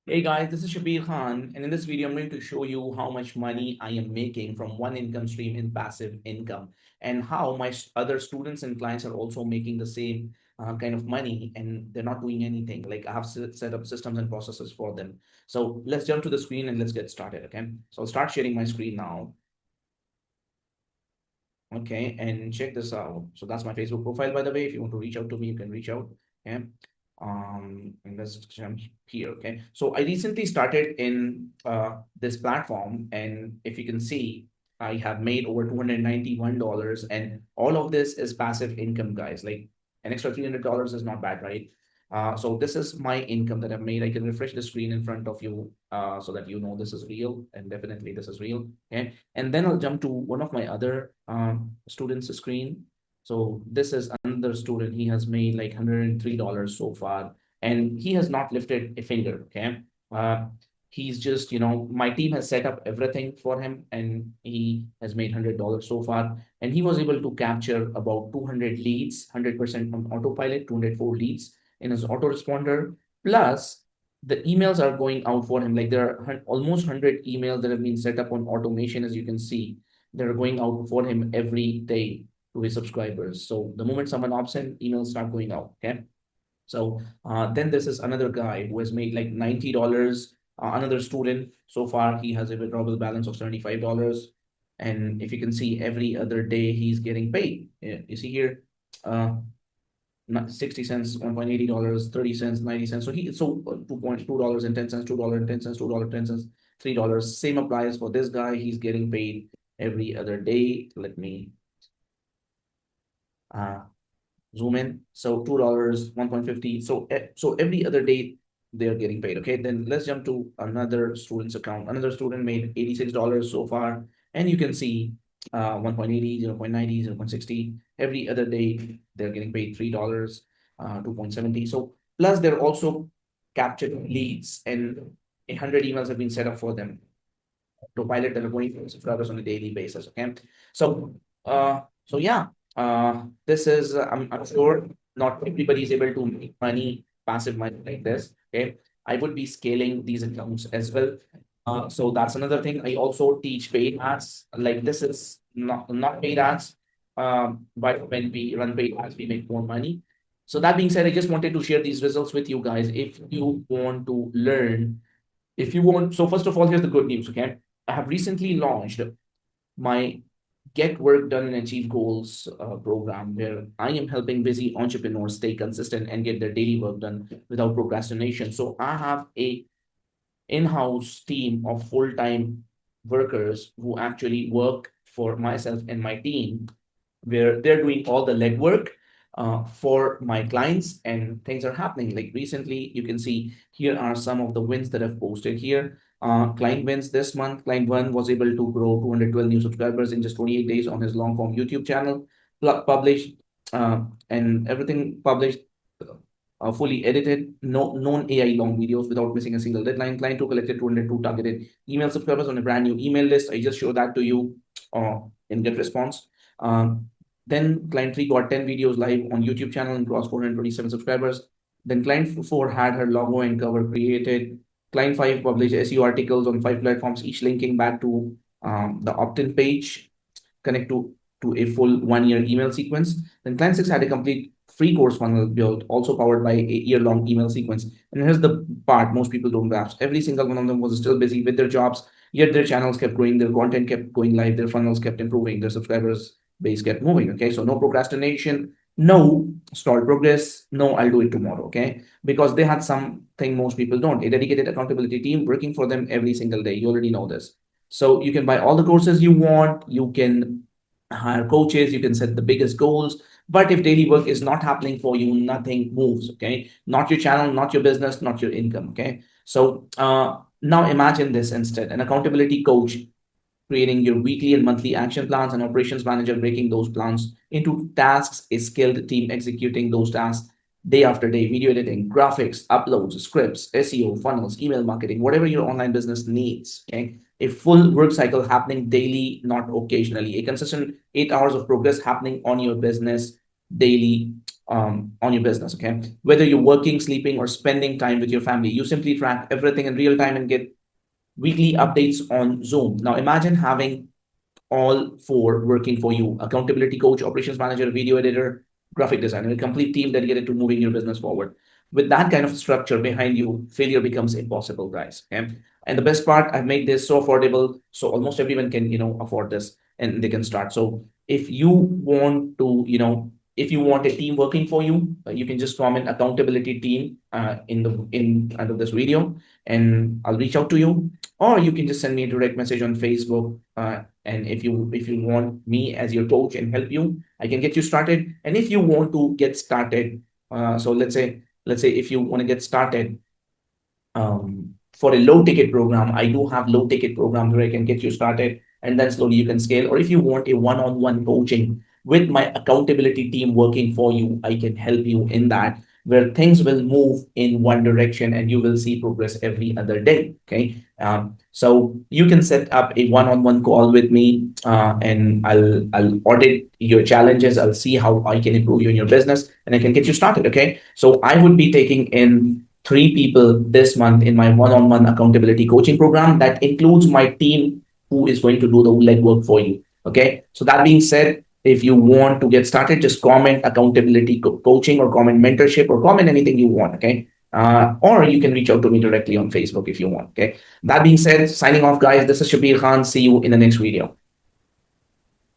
Hey guys, this is Shabir Khan, and in this video, I'm going to show you how much money I am making from one income stream in passive income, and how my other students and clients are also making the same kind of money, and they're not doing anything. Like I have set up systems and processes for them. So let's jump to the screen and let's get started. Okay, so I'll start sharing my screen now. Okay, and check this out. So that's my Facebook profile, by the way. If you want to reach out to me, you can reach out. Okay. And let's jump here. Okay. So I recently started in this platform, and if you can see, I have made over $291, and all of this is passive income, guys. Like an extra $300 is not bad, right? So this is my income that I've made. I can refresh the screen in front of you so that you know this is real, and definitely this is real. Okay. And then I'll jump to one of my other students' screen. So this is another student. He has made like $103 so far, and he has not lifted a finger. Okay. Uh, he's just, my team has set up everything for him, and he has made $100 so far. And he was able to capture about 200 leads, 100% on autopilot, 204 leads in his autoresponder. Plus, the emails are going out for him. Like there are almost 100 emails that have been set up on automation, as you can see. They're going out for him every day to his subscribers. So the moment someone opts in, emails start going out. Okay. So then this is another guy who has made like $90. Another student. So far, he has a withdrawable balance of $75. And if you can see, every other day he's getting paid. Yeah, you see here, uh, 60 cents, $1.80, 30 cents, 90 cents. So $2.2 and 10 cents, $2.10, $2.10, $3. Same applies for this guy. He's getting paid every other day. Let me uh, zoom in. So $2, 1.50. So every other day they're getting paid. Okay, then let's jump to another student's account. Another student made $86 so far, and you can see 1.80, 0.90, 0.60. Every other day they're getting paid $3, 2.70. So plus they're also captured leads, and 100 emails have been set up for them to pilot that are going to subscribers on a daily basis. Okay. So yeah, this is I'm sure not everybody is able to make money, passive money like this. Okay. I would be scaling these accounts as well. So that's another thing. I also teach paid ads. Like this is not paid ads. But when we run paid ads, we make more money. So that being said, I just wanted to share these results with you guys. If you want to learn, if you want, so first of all, here's the good news. Okay. I have recently launched my Get Work Done and Achieve Goals program, where I am helping busy entrepreneurs stay consistent and get their daily work done without procrastination. So I have a in-house team of full-time workers who actually work for myself and my team, where they're doing all the legwork for my clients, and things are happening. Like recently, you can see here are some of the wins that I've posted here. Client wins this month. Client one was able to grow 212 new subscribers in just 28 days on his long form YouTube channel. Published and everything published, fully edited, no non-AI long videos without missing a single deadline. Client two collected 202 targeted email subscribers on a brand new email list. I just showed that to you in Get Response. Um, then client three got 10 videos live on YouTube channel and crossed 427 subscribers. Then client four had her logo and cover created. Client five published SEO articles on 5 platforms, each linking back to the opt-in page, connect to a full 1 year email sequence. Then client six had a complete free course funnel built, also powered by a year-long email sequence. And here's the part most people don't grasp. Every single one of them was still busy with their jobs, yet their channels kept growing, their content kept going live, their funnels kept improving, their subscribers base kept moving. Okay, so no procrastination, no stalled progress, no I'll do it tomorrow. Okay, because they had something most people don't, a dedicated accountability team working for them every single day. You already know this. So you can buy all the courses you want, you can hire coaches, you can set the biggest goals. But if daily work is not happening for you, nothing moves. Okay, not your channel, not your business, not your income. Okay, so now imagine this instead: an accountability coach creating your weekly and monthly action plans, an operations manager breaking those plans into tasks, a skilled team executing those tasks day after day, video editing, graphics, uploads, scripts, SEO, funnels, email marketing, whatever your online business needs. Okay, a full work cycle happening daily, not occasionally, a consistent 8 hours of progress happening on your business daily. on your business. Okay, whether you're working, sleeping, or spending time with your family, you simply track everything in real time and get weekly updates on Zoom. Now imagine having all four working for you: accountability coach, operations manager, video editor, graphic designer, a complete team dedicated to moving your business forward. With that kind of structure behind you, failure becomes impossible, guys. Okay. And the best part, I've made this so affordable, so almost everyone can, afford this and they can start. So if you want to, if you want a team working for you, you can just comment accountability team in under this video, and I'll reach out to you, or you can just send me a direct message on Facebook. And if you want me as your coach and help you, I can get you started. And if you want to get started, so let's say if you want to get started for a low ticket program, I do have low ticket programs where I can get you started, and then slowly you can scale. Or if you want a one-on-one coaching with my accountability team working for you, I can help you in that, where things will move in one direction and you will see progress every other day. Okay. So you can set up a one-on-one call with me, and I'll audit your challenges. I'll see how I can improve you in your business, and I can get you started. Okay. So I would be taking in 3 people this month in my one-on-one accountability coaching program. That includes my team who is going to do the legwork for you. Okay. So that being said, if you want to get started, just comment accountability coaching, or comment mentorship, or comment anything you want. Okay. Or you can reach out to me directly on Facebook if you want. Okay. That being said, signing off, guys. This is Shabir Khan. See you in the next video.